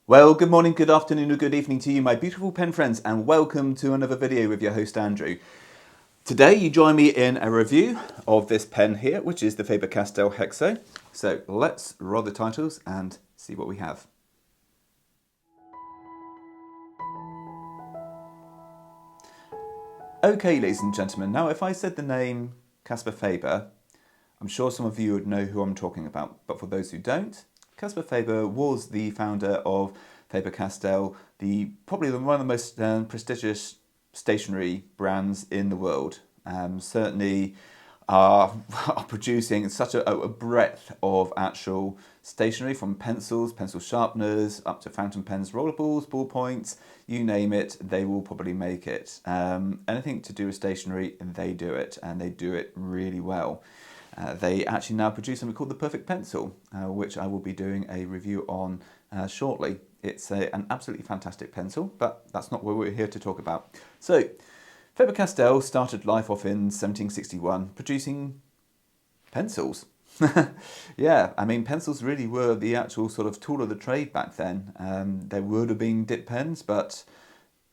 Well, good morning, good afternoon, or good evening to you, my beautiful pen friends, and welcome to another video with your host, Andrew. Today, you join me in a review of this pen here, which is the Faber Castell Hexo. So let's roll the titles and see what we have. Okay, ladies and gentlemen, now if I said the name Caspar Faber, I'm sure some of you would know who I'm talking about, but for those who don't, Caspar Faber was the founder of Faber Castell, probably one of the most prestigious stationery brands in the world. Certainly are producing such a breadth of actual stationery, from pencils, pencil sharpeners, up to fountain pens, rollerballs, ballpoints, you name it, they will probably make it. Anything to do with stationery, they do it, and they do it really well. They actually now produce something called the Perfect Pencil, which I will be doing a review on shortly. It's an absolutely fantastic pencil, but that's not what we're here to talk about. So, Faber Castell started life off in 1761, producing pencils. Yeah, I mean, pencils really were the actual sort of tool of the trade back then. There would have been dip pens, but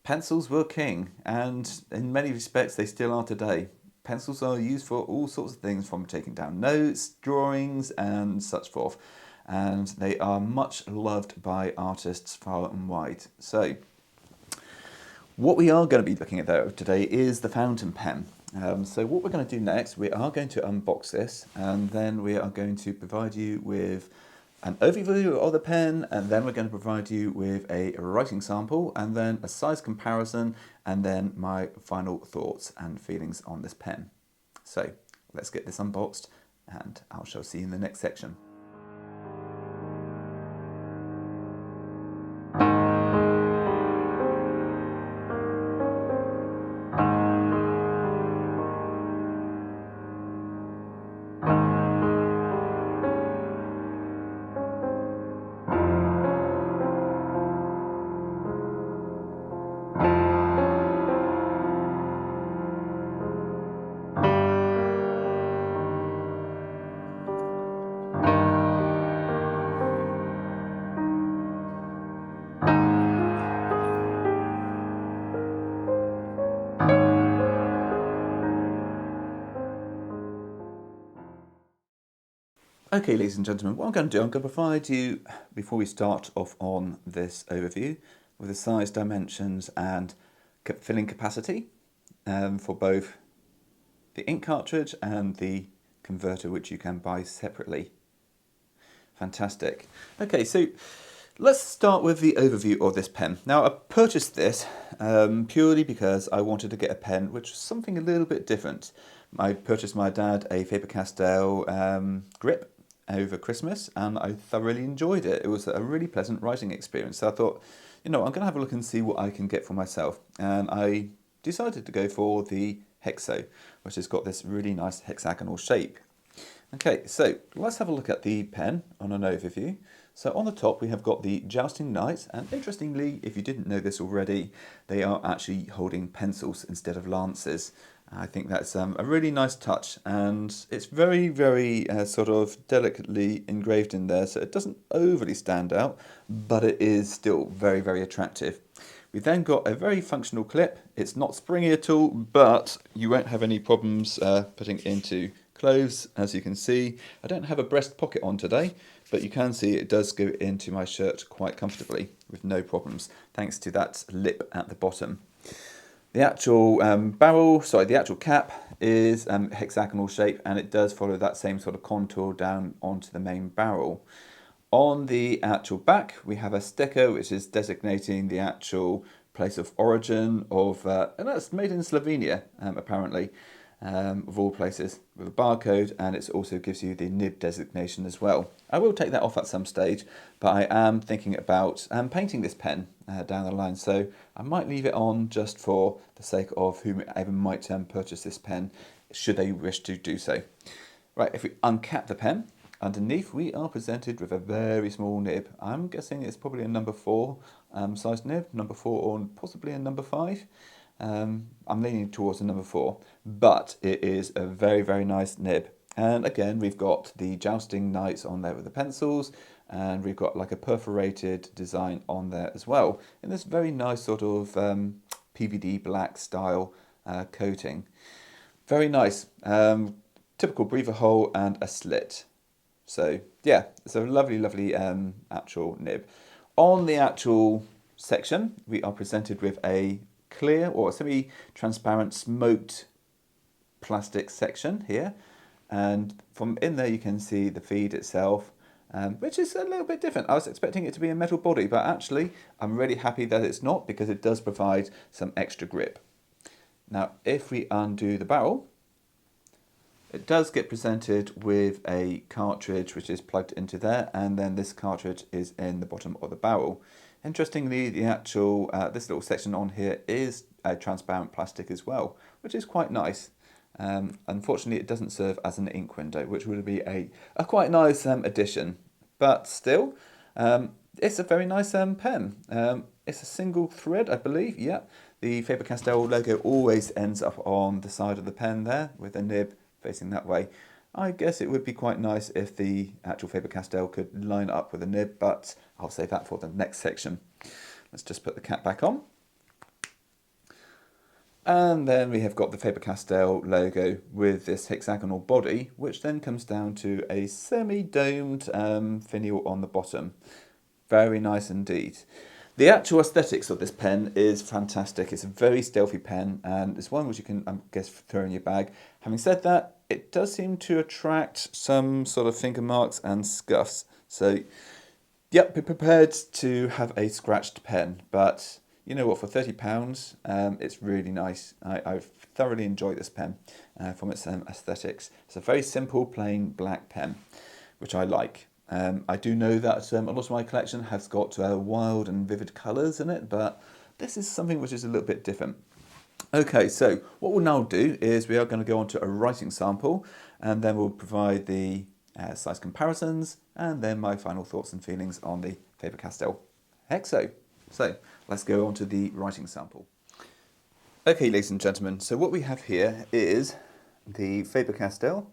pencils were king, and in many respects they still are today. Pencils are used for all sorts of things, from taking down notes, drawings, and such forth. And they are much loved by artists far and wide. So, what we are going to be looking at though today is the fountain pen. So what we're going to do next, we are going to unbox this, and then we are going to provide you with an overview of the pen, and then we're going to provide you with a writing sample, and then a size comparison, and then my final thoughts and feelings on this pen. So let's get this unboxed, and I shall see you in the next section. Okay, ladies and gentlemen, what I'm going to do, I'm going to provide you, before we start off on this overview, with the size, dimensions and filling capacity for both the ink cartridge and the converter, which you can buy separately. Fantastic. Okay, so let's start with the overview of this pen. Now, I purchased this purely because I wanted to get a pen which was something a little bit different. I purchased my dad a Faber Castell grip over Christmas, and I thoroughly enjoyed it. It was a really pleasant writing experience. So I thought, I'm going to have a look and see what I can get for myself. And I decided to go for the Hexo, which has got this really nice hexagonal shape. Okay, so let's have a look at the pen on an overview. So on the top we have got the jousting knights, and interestingly, if you didn't know this already, they are actually holding pencils instead of lances. I think that's a really nice touch, and it's very, very sort of delicately engraved in there, so it doesn't overly stand out, but it is still very, very attractive. We've then got a very functional clip. It's not springy at all, but you won't have any problems putting it into clothes, as you can see. I don't have a breast pocket on today, but you can see it does go into my shirt quite comfortably with no problems, thanks to that lip at the bottom. The actual the actual cap is hexagonal shape, and it does follow that same sort of contour down onto the main barrel. On the actual back, we have a sticker which is designating the actual place of origin of, and that's made in Slovenia, apparently, of all places, with a barcode, and it also gives you the nib designation as well. I will take that off at some stage, but I am thinking about painting this pen down the line, so I might leave it on just for the sake of whomever might purchase this pen, should they wish to do so. Right, if we uncap the pen, underneath we are presented with a very small nib. I'm guessing it's probably a number 4 size nib, number 4 or possibly a number 5. I'm leaning towards a number 4, but it is a very, very nice nib. And again, we've got the jousting knights on there with the pencils, and we've got like a perforated design on there as well in this very nice sort of PVD black style coating. Very nice. Typical breather hole and a slit. So yeah, it's a lovely, lovely actual nib. On the actual section, we are presented with a clear or semi-transparent smoked plastic section here. And from in there you can see the feed itself, which is a little bit different. I was expecting it to be a metal body, but actually I'm really happy that it's not, because it does provide some extra grip. Now, if we undo the barrel, it does get presented with a cartridge which is plugged into there, and then this cartridge is in the bottom of the barrel. Interestingly, the actual this little section on here is a transparent plastic as well, which is quite nice. Unfortunately, it doesn't serve as an ink window, which would be a quite nice addition. But still, it's a very nice pen. It's a single thread, I believe. Yeah, the Faber Castell logo always ends up on the side of the pen there, with the nib facing that way. I guess it would be quite nice if the actual Faber Castell could line up with a nib, but I'll save that for the next section. Let's just put the cap back on. And then we have got the Faber Castell logo with this hexagonal body, which then comes down to a semi-domed finial on the bottom. Very nice indeed. The actual aesthetics of this pen is fantastic. It's a very stealthy pen, and it's one which you can, I guess, throw in your bag. Having said that, it does seem to attract some sort of finger marks and scuffs. So, yep, be prepared to have a scratched pen. But you know what, for £30, it's really nice. I've thoroughly enjoyed this pen from its aesthetics. It's a very simple, plain black pen, which I like. I do know that a lot of my collection has got wild and vivid colours in it, but this is something which is a little bit different. Okay, so what we'll now do is we are going to go on to a writing sample, and then we'll provide the size comparisons, and then my final thoughts and feelings on the Faber Castell Hexo. So let's go on to the writing sample. Okay, ladies and gentlemen, so what we have here is the Faber Castell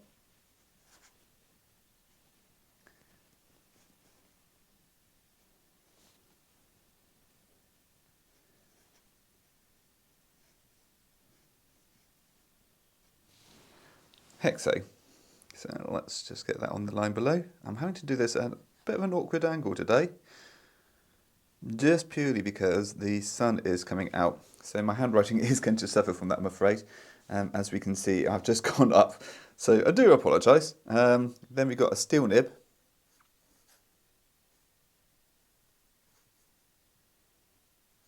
Hexo. So let's just get that on the line below. I'm having to do this at a bit of an awkward angle today, just purely because the sun is coming out. So my handwriting is going to suffer from that, I'm afraid. As we can see, I've just gone up. So I do apologise. Then we've got a steel nib.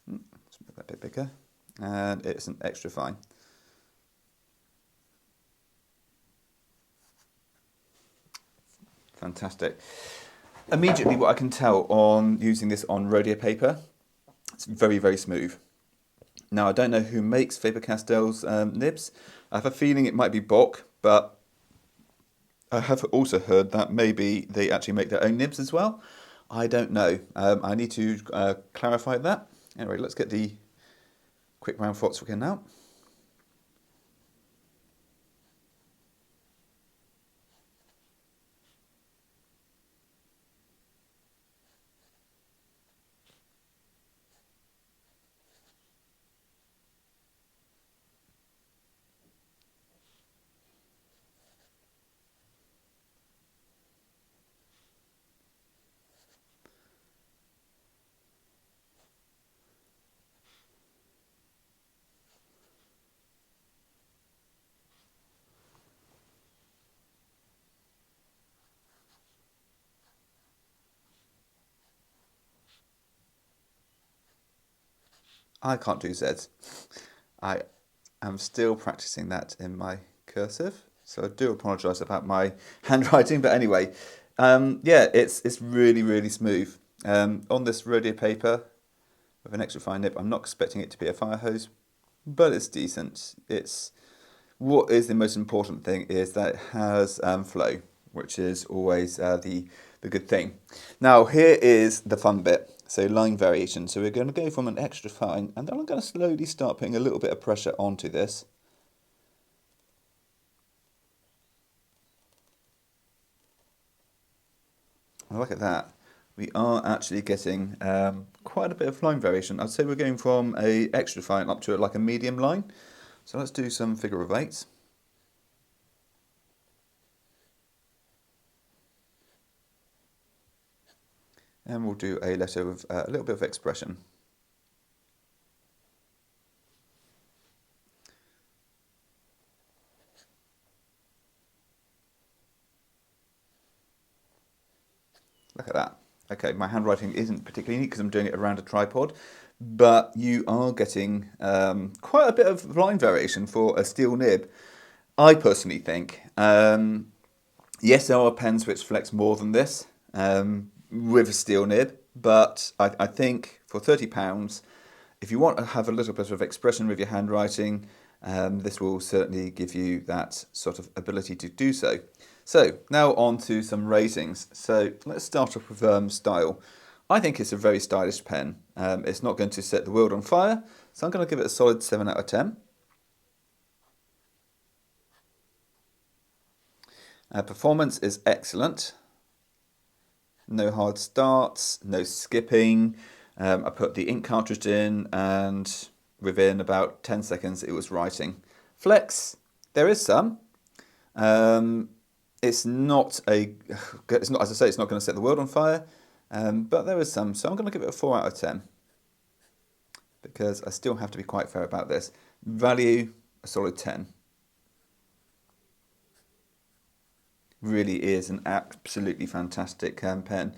Let's make that a bit bigger. And it's an extra fine. Fantastic. Immediately what I can tell on using this on rhodia paper, it's very, very smooth. Now I don't know who makes Faber Castell's nibs. I have a feeling it might be Bock, but I have also heard that maybe they actually make their own nibs as well. I don't know. I need to clarify that. Anyway, let's get the quick round thoughts again now. I can't do Zs. I am still practicing that in my cursive, so I do apologise about my handwriting. But anyway, yeah, it's really, really smooth. On this rhodia paper with an extra fine nib, I'm not expecting it to be a fire hose, but it's decent. What is the most important thing is that it has flow, which is always the good thing. Now here is the fun bit. So line variation. So we're going to go from an extra fine, and then I'm going to slowly start putting a little bit of pressure onto this. And look at that. we are actually getting quite a bit of line variation. I'd say we're going from a extra fine up to like a medium line. So let's do some figure of eights. And we'll do a letter with a little bit of expression. Look at that. Okay, my handwriting isn't particularly neat because I'm doing it around a tripod, but you are getting quite a bit of line variation for a steel nib. I personally think, yes, there are pens which flex more than this with a steel nib, but I think for £30, if you want to have a little bit of expression with your handwriting, this will certainly give you that sort of ability to do so. So now on to some ratings. So let's start off with style. I think it's a very stylish pen. It's not going to set the world on fire, so I'm going to give it a solid 7 out of 10. Performance is excellent. No hard starts, no skipping. I put the ink cartridge in and within about 10 seconds it was writing. Flex, there is some. It's not, as I say, it's not going to set the world on fire, but there is some. So I'm going to give it a 4 out of 10 because I still have to be quite fair about this. Value, a solid 10. Really is an absolutely fantastic pen.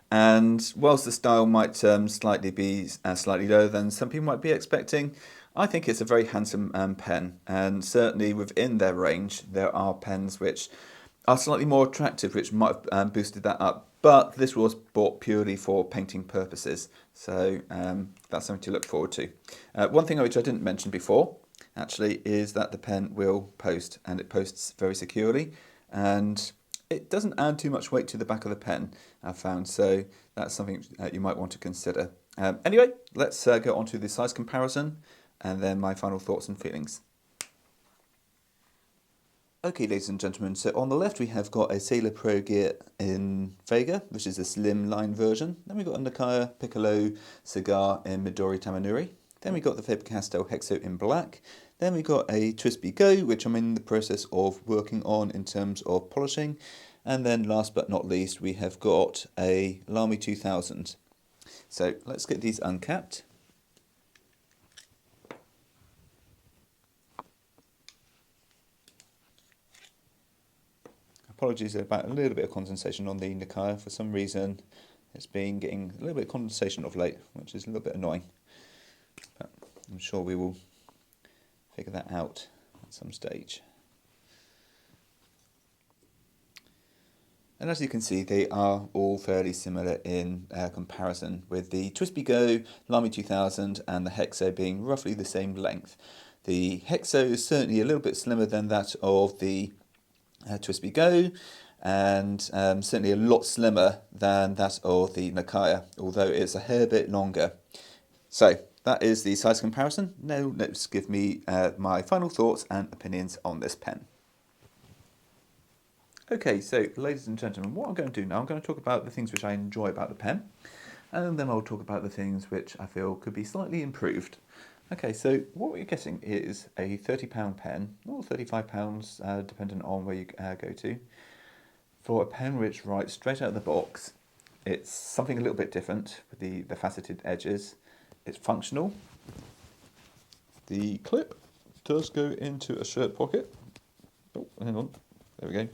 And whilst the style might slightly be slightly lower than some people might be expecting, I think it's a very handsome pen. And certainly within their range, there are pens which are slightly more attractive, which might have boosted that up. But this was bought purely for painting purposes. So that's something to look forward to. One thing which I didn't mention before, actually, is that the pen will post, and it posts very securely. And it doesn't add too much weight to the back of the pen, I've found, so that's something you might want to consider. Anyway, let's go on to the size comparison and then my final thoughts and feelings. Okay, ladies and gentlemen, so on the left we have got a Sailor Pro Gear in Vega, which is a slim line version. Then we've got a Nakaya, Piccolo, Cigar in Midori, Tamenuir. Then we got the Faber Castell Hexo in black. Then we got a Twisby Go, which I'm in the process of working on in terms of polishing. And then last but not least, we have got a Lamy 2000. So let's get these uncapped. Apologies about a little bit of condensation on the Nakaya. For some reason, it's been getting a little bit of condensation of late, which is a little bit annoying. But I'm sure we will figure that out at some stage. And as you can see, they are all fairly similar in comparison, with the Twisby Go, Lamy 2000 and the Hexo being roughly the same length. The Hexo is certainly a little bit slimmer than that of the Twisby Go, and certainly a lot slimmer than that of the Nakaya, although it's a hair bit longer. So that is the size comparison. Now let's give me my final thoughts and opinions on this pen. Okay, so ladies and gentlemen, what I'm going to do now, I'm going to talk about the things which I enjoy about the pen, and then I'll talk about the things which I feel could be slightly improved. Okay, so what we're getting is a £30 pen, or £35, depending on where you go to, for a pen which writes straight out of the box. It's something a little bit different with the faceted edges. It's functional. The clip does go into a shirt pocket. Oh, hang on. There we go.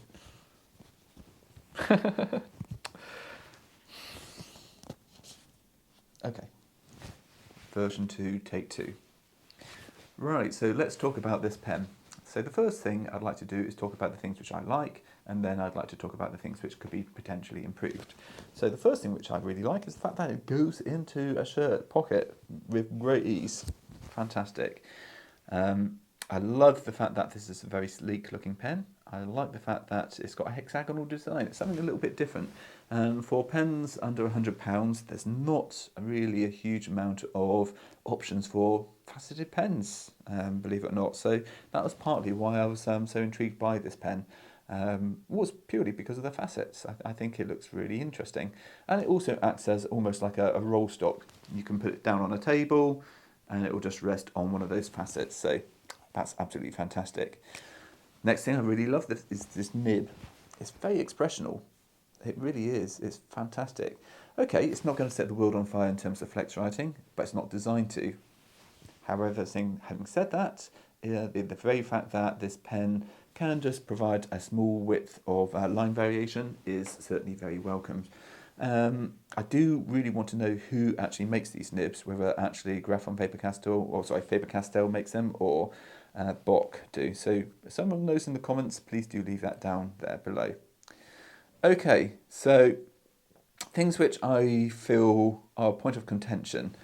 Okay. Version 2, take 2. Right, so let's talk about this pen. So the first thing I'd like to do is talk about the things which I like, and then I'd like to talk about the things which could be potentially improved. So the first thing which I really like is the fact that it goes into a shirt pocket with great ease. Fantastic. I love the fact that this is a very sleek looking pen. I like the fact that it's got a hexagonal design. It's something a little bit different. For pens under £100, there's not really a huge amount of options for faceted pens, believe it or not. So that was partly why I was so intrigued by this pen. was purely because of the facets. I think it looks really interesting. And it also acts as almost like a roll stock. You can put it down on a table and it will just rest on one of those facets. So that's absolutely fantastic. Next thing I really love is this nib. It's very expressional. It really is. It's fantastic. Okay, it's not going to set the world on fire in terms of flex writing, but it's not designed to. However, having said that, the very fact that this pen can just provide a small width of line variation is certainly very welcome. I do really want to know who actually makes these nibs, whether actually Faber Castell makes them, or Bock do. So if someone knows in the comments, please do leave that down there below. Okay, so things which I feel are a point of contention: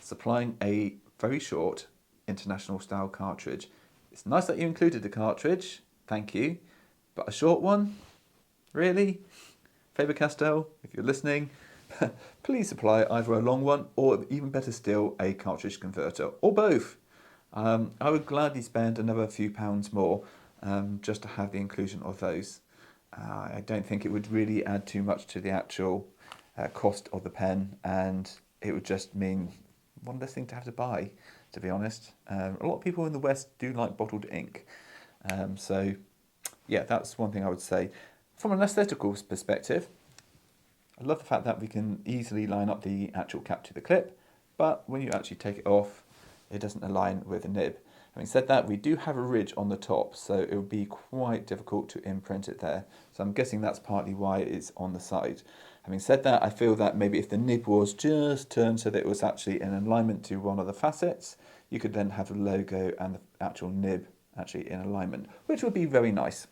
supplying a very short international style cartridge. It's nice that you included the cartridge, thank you, but a short one? Really? Faber Castell, if you're listening, please supply either a long one or, even better still, a cartridge converter, or both. I would gladly spend another few pounds more just to have the inclusion of those. I don't think it would really add too much to the actual cost of the pen, and it would just mean one less thing to have to buy, to be honest. A lot of people in the West do like bottled ink. So, yeah, that's one thing I would say. From an aesthetical perspective, I love the fact that we can easily line up the actual cap to the clip, but when you actually take it off, it doesn't align with the nib. Having said that, we do have a ridge on the top, so it would be quite difficult to imprint it there. So I'm guessing that's partly why it's on the side. Having said that, I feel that maybe if the nib was just turned so that it was actually in alignment to one of the facets, you could then have the logo and the actual nib actually in alignment, which would be very nice.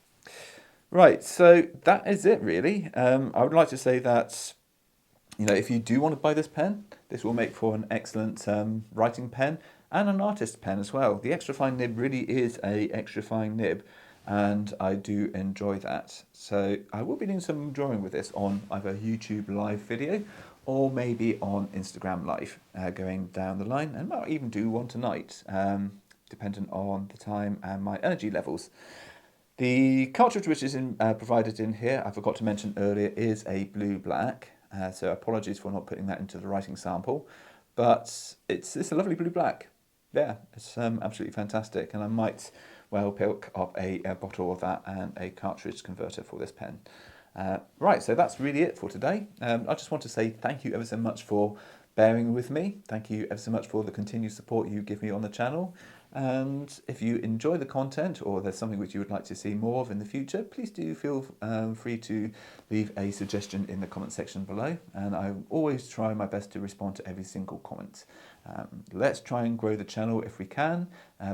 Right, so that is it really. I would like to say that, if you do want to buy this pen, this will make for an excellent writing pen and an artist pen as well. The extra fine nib really is a extra fine nib, and I do enjoy that. So I will be doing some drawing with this on either a YouTube live video or maybe on Instagram live going down the line, and might even do one tonight, depending on the time and my energy levels. The cartridge which is provided in here, I forgot to mention earlier, is a blue-black. So apologies for not putting that into the writing sample. But it's a lovely blue-black. Yeah, it's absolutely fantastic. And I might well pick up a bottle of that and a cartridge converter for this pen. Right, so that's really it for today. I just want to say thank you ever so much for bearing with me. Thank you ever so much for the continued support you give me on the channel. And if you enjoy the content, or there's something which you would like to see more of in the future, please do feel free to leave a suggestion in the comment section below. And I always try my best to respond to every single comment. Let's try and grow the channel if we can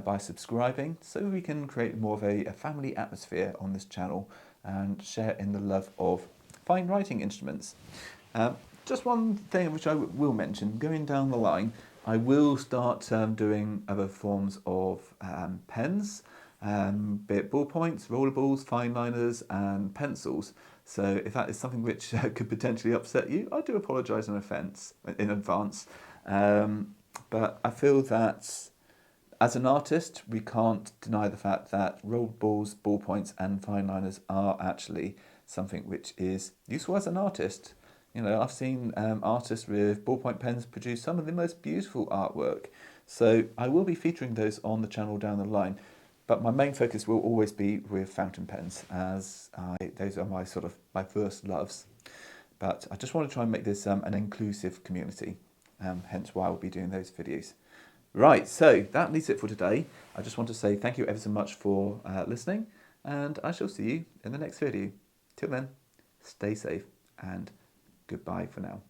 by subscribing, so we can create more of a family atmosphere on this channel and share in the love of fine writing instruments. Just one thing which I will mention, going down the line, I will start doing other forms of pens, be it ballpoints, rollerballs, fine liners and pencils. So if that is something which could potentially upset you, I do apologise in advance. But I feel that as an artist, we can't deny the fact that rollerballs, ballpoints and fine liners are actually something which is useful as an artist. I've seen artists with ballpoint pens produce some of the most beautiful artwork. So I will be featuring those on the channel down the line. But my main focus will always be with fountain pens, as those are my first loves. But I just want to try and make this an inclusive community, hence why I'll be doing those videos. Right, so that leaves it for today. I just want to say thank you ever so much for listening, and I shall see you in the next video. Till then, stay safe and goodbye for now.